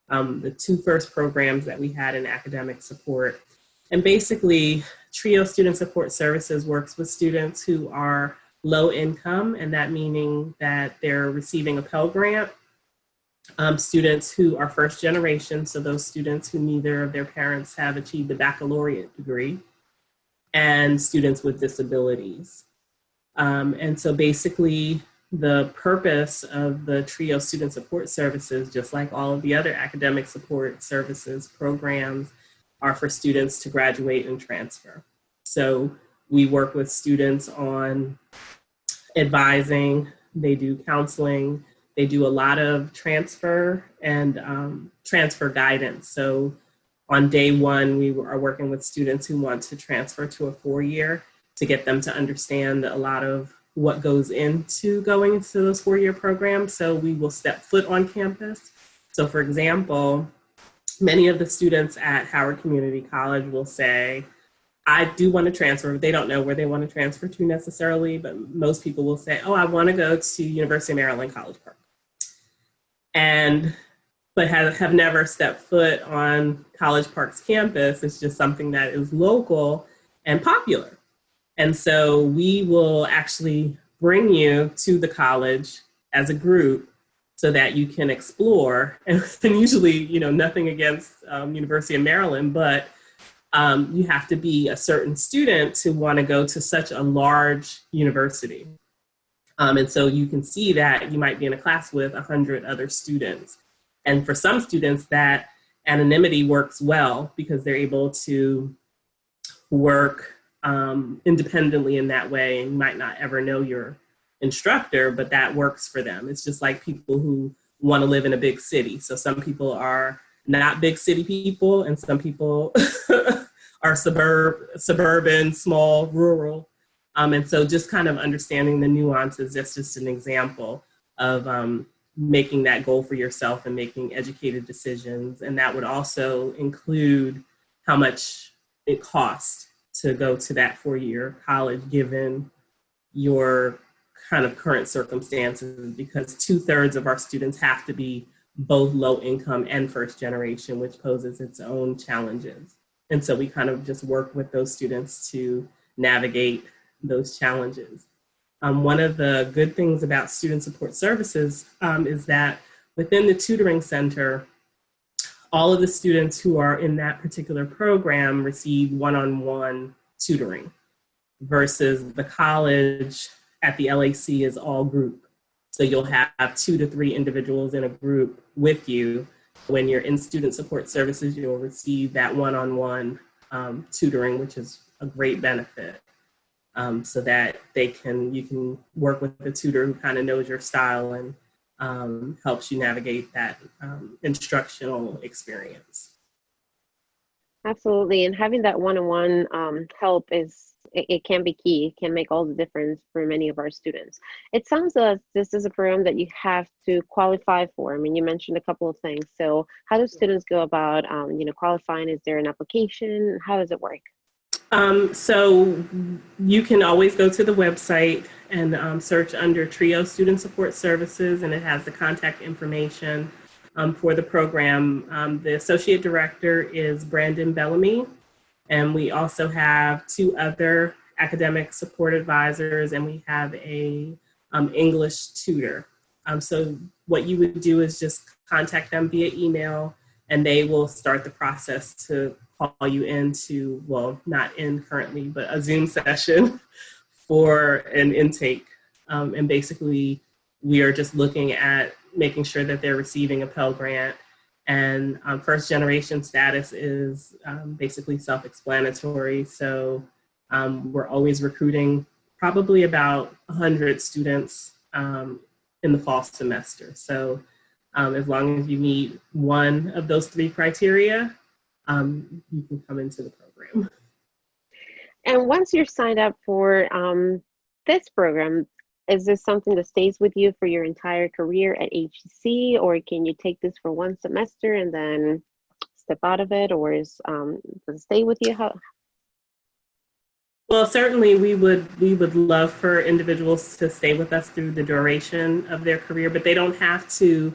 the two first programs that we had in academic support. And basically, TRIO Student Support Services works with students who are low income, and that meaning that they're receiving a Pell Grant, students who are first generation, so those students who neither of their parents have achieved a baccalaureate degree, and students with disabilities. And so basically, the purpose of the TRIO Student Support Services, just like all of the other academic support services programs, are for students to graduate and transfer. So we work with students on advising, they do counseling, they do a lot of transfer and transfer guidance. So on day one, we are working with students who want to transfer to a 4-year to get them to understand a lot of what goes into going into those 4-year programs. So we will step foot on campus. So for example, many of the students at Howard Community College will say, I do want to transfer. They don't know where they want to transfer to necessarily, but most people will say, oh, I want to go to University of Maryland, College Park. But have never stepped foot on College Park's campus. It's just something that is local and popular. And so we will actually bring you to the college as a group so that you can explore. And usually, nothing against University of Maryland, but you have to be a certain student to want to go to such a large university. And so you can see that you might be in a class with 100 other students. And for some students, that anonymity works well because they're able to work independently in that way, and you might not ever know your instructor, but that works for them. It's just like people who want to live in a big city. So some people are not big city people, and some people are suburban, small, rural. And so just kind of understanding the nuances, that's just an example of making that goal for yourself and making educated decisions. And that would also include how much it costs to go to that 4-year college, given your kind of current circumstances, because 2/3 of our students have to be both low income and first generation, which poses its own challenges. And so we kind of just work with those students to navigate those challenges. One of the good things about student support services is that within the tutoring center, all of the students who are in that particular program receive one-on-one tutoring, versus the college at the LAC is all group. So you'll have 2 to 3 individuals in a group with you. When you're in student support services, you'll receive that one-on-one tutoring, which is a great benefit, so that you can work with a tutor who kind of knows your style and helps you navigate that instructional experience.
Absolutely. And having that one-on-one help it can be key. It can make all the difference for many of our students. It sounds like this is a program that you have to qualify for. I mean, you mentioned a couple of things. So how do students go about, qualifying? Is there an application? How does it work?
So you can always go to the website and search under TRIO Student Support Services, and it has the contact information for the program. The associate director is Brandon Bellamy, and we also have two other academic support advisors, and we have a English tutor. So what you would do is just contact them via email, and they will start the process to call you into, well, not in currently, but a Zoom session for an intake. And basically, we are just looking at making sure that they're receiving a Pell Grant. And first generation status is basically self-explanatory. So we're always recruiting probably about 100 students in the fall semester. So as long as you meet one of those three criteria, you can come into the program.
And once you're signed up for this program, is this something that stays with you for your entire career at HEC, or can you take this for one semester and then step out of it, or does it stay with you? How?
Well, certainly we would love for individuals to stay with us through the duration of their career, but they don't have to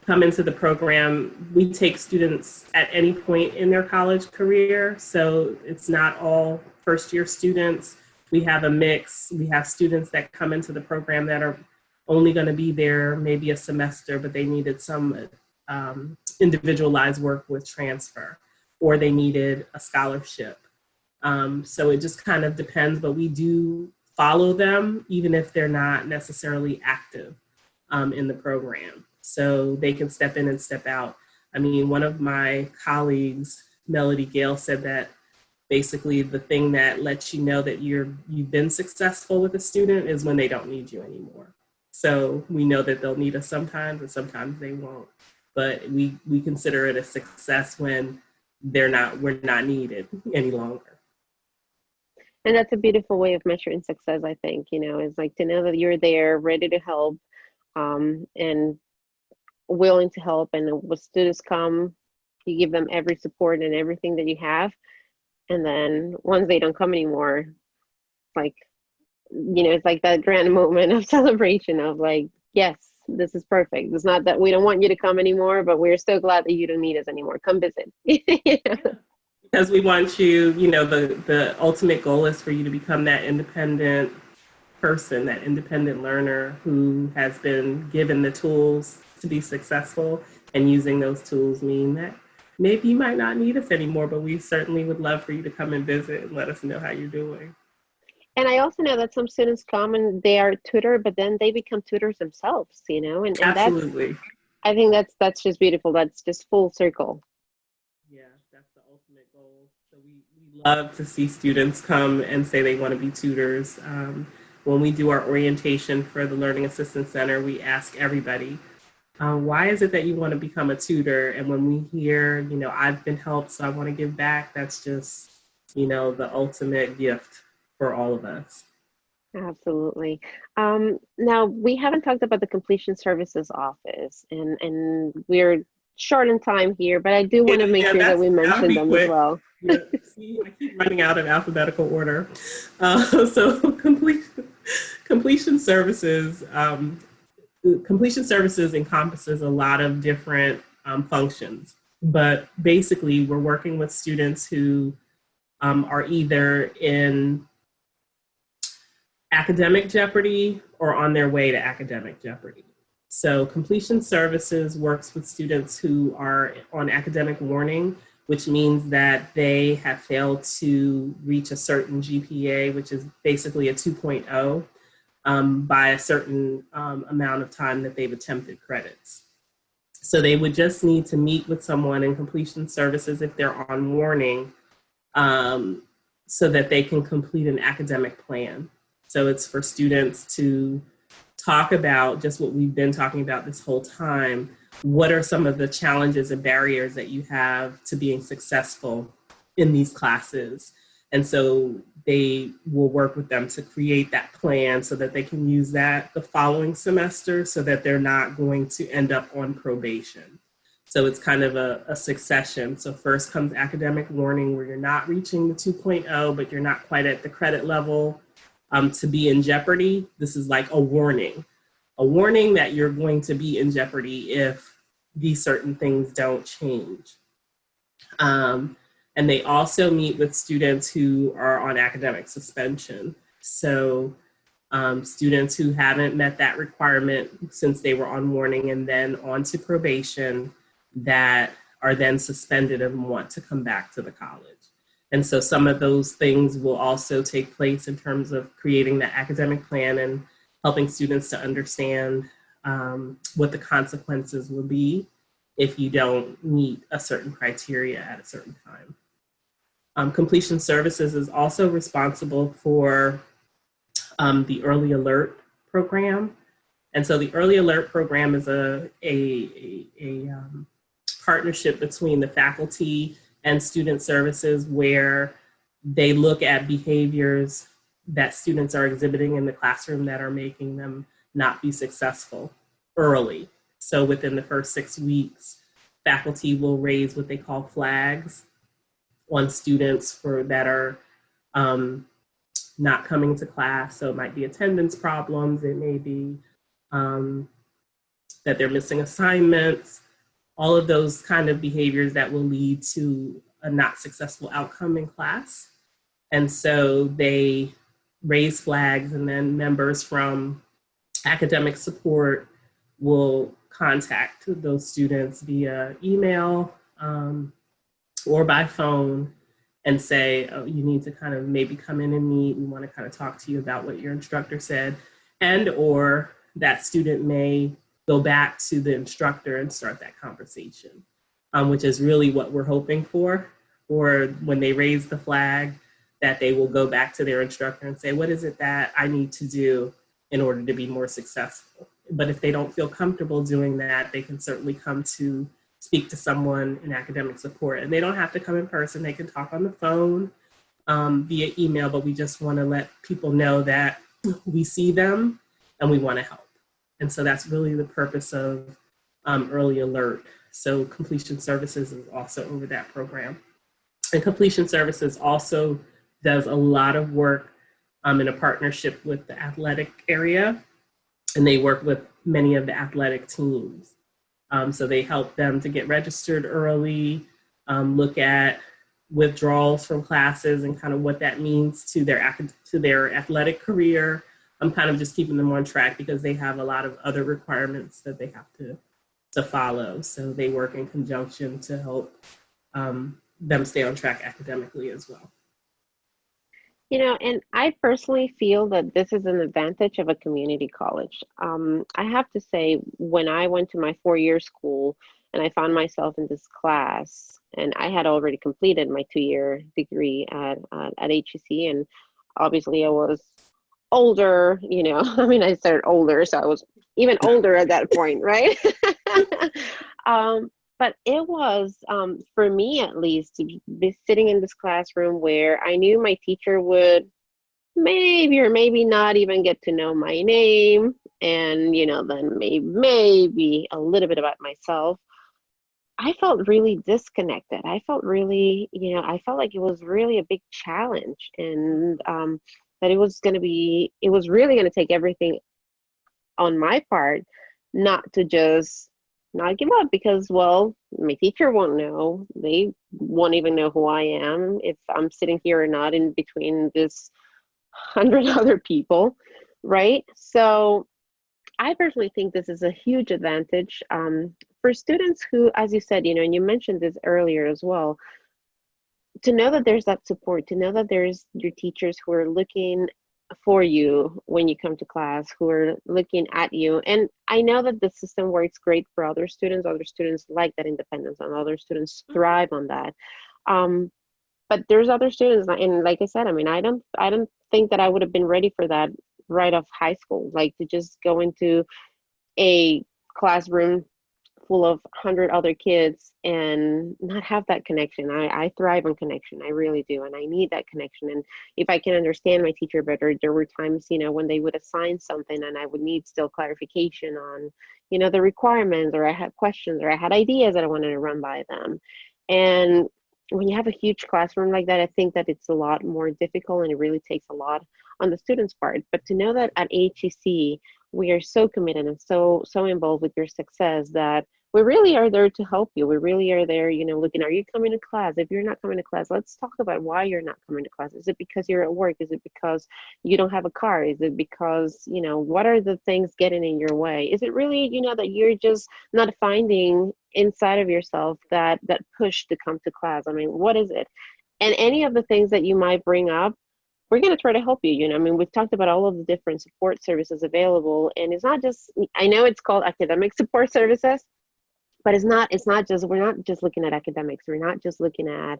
come into the program. We take students at any point in their college career, so it's not all first year students. We have a mix. We have students that come into the program that are only going to be there maybe a semester, but they needed some individualized work with transfer, or they needed a scholarship. So it just kind of depends, but we do follow them even if they're not necessarily active in the program. So they can step in and step out. I mean, one of my colleagues, Melody Gale, said that basically the thing that lets you know that you've been successful with a student is when they don't need you anymore. So we know that they'll need us sometimes and sometimes they won't. But we consider it a success when we're not needed any longer.
And that's a beautiful way of measuring success, I think, is like to know that you're there, ready to help, and willing to help. And when students come, you give them every support and everything that you have. And then once they don't come anymore, like, it's like that grand moment of celebration of like, yes, this is perfect. It's not that we don't want you to come anymore, but we're so glad that you don't need us anymore. Come visit.
Because we want you, the ultimate goal is for you to become that independent person, that independent learner who has been given the tools to be successful, and using those tools mean that maybe you might not need us anymore, but we certainly would love for you to come and visit and let us know how you're doing.
And I also know that some students come and they are tutored, but then they become tutors themselves, and
Absolutely.
I think that's just beautiful. That's just full circle.
Yeah, that's the ultimate goal. So we love to see students come and say they want to be tutors. When we do our orientation for the Learning Assistance Center, we ask everybody, why is it that you want to become a tutor? And when we hear, I've been helped, so I want to give back, that's just, the ultimate gift for all of us.
Absolutely. Now, we haven't talked about the Completion Services Office, and we're short in time here, but I do want to make sure that we mention them as well.
Yeah. See, I keep running out in alphabetical order. So completion services. Completion services encompasses a lot of different functions, but basically we're working with students who are either in academic jeopardy or on their way to academic jeopardy. So completion services works with students who are on academic warning, which means that they have failed to reach a certain GPA, which is basically a 2.0. By a certain amount of time that they've attempted credits. So they would just need to meet with someone in completion services if they're on warning, so that they can complete an academic plan. So it's for students to talk about just what we've been talking about this whole time. What are some of the challenges and barriers that you have to being successful in these classes. And so they will work with them to create that plan so that they can use that the following semester so that they're not going to end up on probation. So it's kind of a succession. So first comes academic warning where you're not reaching the 2.0, but you're not quite at the credit level to be in jeopardy. This is like a warning that you're going to be in jeopardy if these certain things don't change. And they also meet with students who are on academic suspension. So students who haven't met that requirement since they were on warning and then on to probation that are then suspended and want to come back to the college. And so some of those things will also take place in terms of creating the academic plan and helping students to understand what the consequences will be if you don't meet a certain criteria at a certain time. Completion Services is also responsible for the Early Alert program. And so the Early Alert program is a partnership between the faculty and student services where they look at behaviors that students are exhibiting in the classroom that are making them not be successful early. So within the first 6 weeks, faculty will raise what they call flags on students that are not coming to class. So it might be attendance problems, it may be that they're missing assignments, all of those kind of behaviors that will lead to a not successful outcome in class. And so they raise flags, and then members from academic support will contact those students via email or by phone and say, oh, you need to kind of maybe come in and meet. We want to kind of talk to you about what your instructor said. And or that student may go back to the instructor and start that conversation, which is really what we're hoping for. Or when they raise the flag, that they will go back to their instructor and say, what is it that I need to do in order to be more successful? But if they don't feel comfortable doing that, they can certainly come to speak to someone in academic support. And they don't have to come in person. They can talk on the phone, via email, but we just want to let people know that we see them and we want to help. And so that's really the purpose of Early Alert. So Completion Services is also over that program. And Completion Services also does a lot of work in a partnership with the athletic area, and they work with many of the athletic teams. So they help them to get registered early, look at withdrawals from classes and kind of what that means to their athletic career. I'm kind of just keeping them on track because they have a lot of other requirements that they have to follow. So they work in conjunction to help them stay on track academically as well.
You know, and I personally feel that this is an advantage of a community college. I have to say, when I went to my 4-year school and I found myself in this class, and I had already completed my 2-year degree at HEC, and obviously I was older, you know, I mean, I started older, so I was even older at that point, right? But it was, for me at least, to be sitting in this classroom where I knew my teacher would maybe or maybe not even get to know my name, and, you know, then maybe a little bit about myself. I felt really disconnected. I felt really, you know, I felt like it was really a big challenge, and that it was really going to take everything on my part not to just not give up, because, well, my teacher won't know. They won't even know who I am if I'm sitting here or not in between this 100 other people, right? So I personally think this is a huge advantage for students who, as you said, you know, and you mentioned this earlier as well, to know that there's that support, to know that there's your teachers who are looking for you when you come to class, who are looking at you. And I know that the system works great for other students. Other students like that independence, and other students thrive on that. But there's other students, and like I said, I mean, I don't think that I would have been ready for that right off high school, like to just go into a classroom full of 100 other kids and not have that connection. I thrive on connection. I really do. And I need that connection. And if I can understand my teacher better, there were times, when they would assign something and I would need still clarification on, the requirements, or I had questions, or I had ideas that I wanted to run by them. And when you have a huge classroom like that, I think that it's a lot more difficult and it really takes a lot on the students' part. But to know that at HEC, we are so committed and so involved with your success that we really are there to help you. We really are there, looking, are you coming to class? If you're not coming to class, let's talk about why you're not coming to class. Is it because you're at work? Is it because you don't have a car? Is it because, what are the things getting in your way? Is it really, that you're just not finding inside of yourself that push to come to class? I mean, what is it? And any of the things that you might bring up, we're going to try to help you. We've talked about all of the different support services available, and it's not just, I know it's called academic support services, but it's not just, we're not just looking at academics. We're not just looking at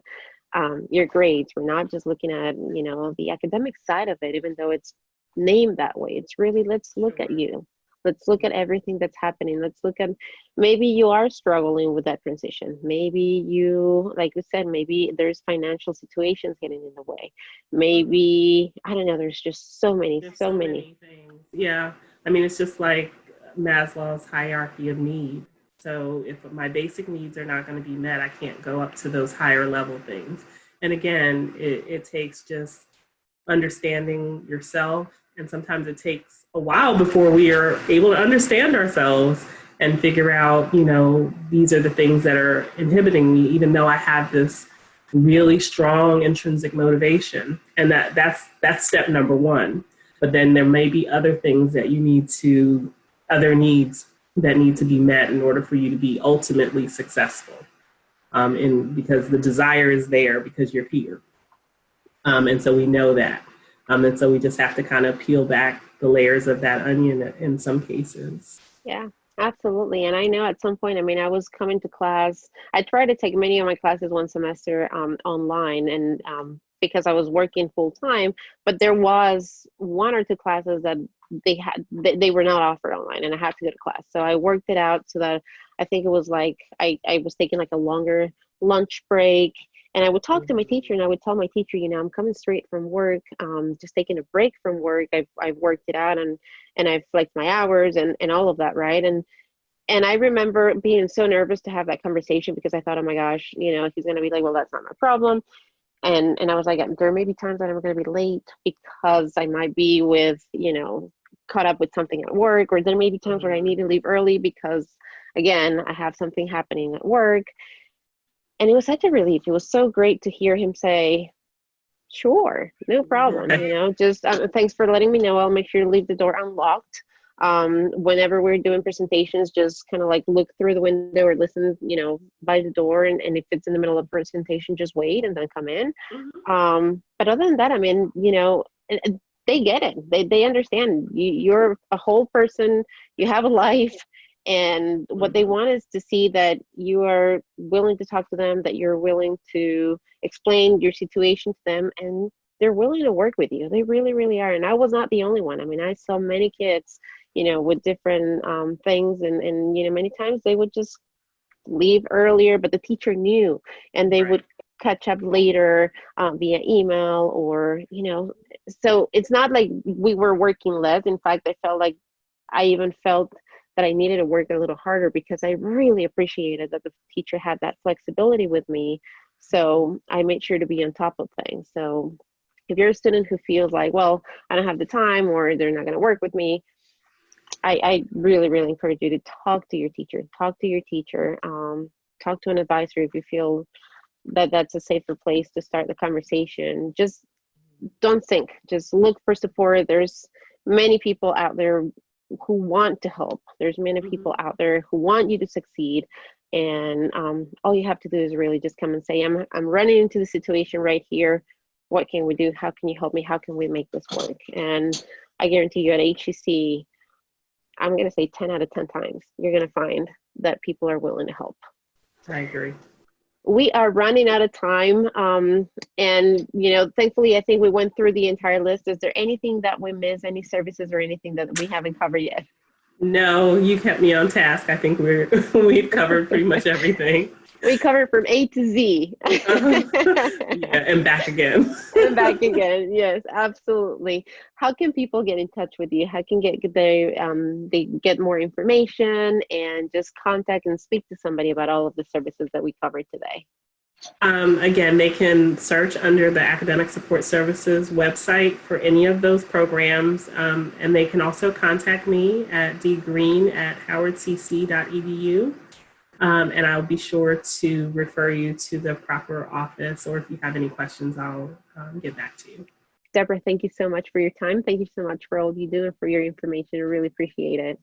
your grades. We're not just looking at, the academic side of it, even though it's named that way. It's really, let's look at you. Let's look at everything that's happening. Let's look at, maybe you are struggling with that transition. Maybe you, like we said, maybe there's financial situations getting in the way. Maybe, I don't know, there's just so many
things. Yeah. I mean, it's just like Maslow's hierarchy of need. So if my basic needs are not going to be met, I can't go up to those higher level things. And again, it takes just understanding yourself. And sometimes it takes a while before we are able to understand ourselves and figure out, these are the things that are inhibiting me, even though I have this really strong intrinsic motivation. And that's step number one. But then there may be other things that other needs that need to be met in order for you to be ultimately successful. Because the desire is there because you're here. And so we know that. And so we just have to kind of peel back the layers of that onion in some cases.
Yeah, absolutely. And I know at some point, I was coming to class. I tried to take many of my classes one semester online, and because I was working full time, but there was one or two classes that they were not offered online, and I had to go to class. So I worked it out so that I think it was like I was taking like a longer lunch break. And I would talk to my teacher, and I would tell my teacher, I'm coming straight from work, just taking a break from work. I've worked it out, and I've flexed my hours and all of that, right? And I remember being so nervous to have that conversation because I thought, oh my gosh, he's gonna be like, well, that's not my problem. And I was like, there may be times that I'm gonna be late because I might be caught up with something at work, or there may be times where I need to leave early because, again, I have something happening at work. And it was such a relief. It was so great to hear him say, sure, no problem. Just thanks for letting me know. I'll make sure to leave the door unlocked. Whenever we're doing presentations, just kind of like look through the window or listen, by the door. And if it's in the middle of the presentation, just wait and then come in. But other than that, they get it. They understand. You're a whole person. You have a life. And what they want is to see that you are willing to talk to them, that you're willing to explain your situation to them, and they're willing to work with you. They really, really are. And I was not the only one. I saw many kids, with different things. And many times they would just leave earlier, but the teacher knew, and they would catch up later via email or, so it's not like we were working less. In fact, I even felt that I needed to work a little harder because I really appreciated that the teacher had that flexibility with me. So I made sure to be on top of things. So if you're a student who feels like, well, I don't have the time or they're not going to work with me, I really, really encourage you to talk to your teacher. Talk to an advisor if you feel that that's a safer place to start the conversation. Just don't think, just look for support. There's many people out there who want to help. There's many people out there who want you to succeed. And all you have to do is really just come and say, I'm running into the situation right here. What can we do? How can you help me? How can we make this work? And I guarantee you at HEC, I'm going to say 10 out of 10 times, you're going to find that people are willing to help.
I agree.
We are running out of time. And, thankfully, I think we went through the entire list. Is there anything that we missed, any services or anything that we haven't covered yet?
No, you kept me on task. I think we've covered pretty much everything.
We covered from A to Z.
Yeah, and back again.
And back again. Yes, absolutely. How can people get in touch with you? How can they get more information and just contact and speak to somebody about all of the services that we covered today?
Again, they can search under the Academic Support Services website for any of those programs, and they can also contact me at dgreen@howardcc.edu, and I'll be sure to refer you to the proper office, or if you have any questions, I'll get back to you.
Debra, thank you so much for your time. Thank you so much for all you do and for your information. I really appreciate it.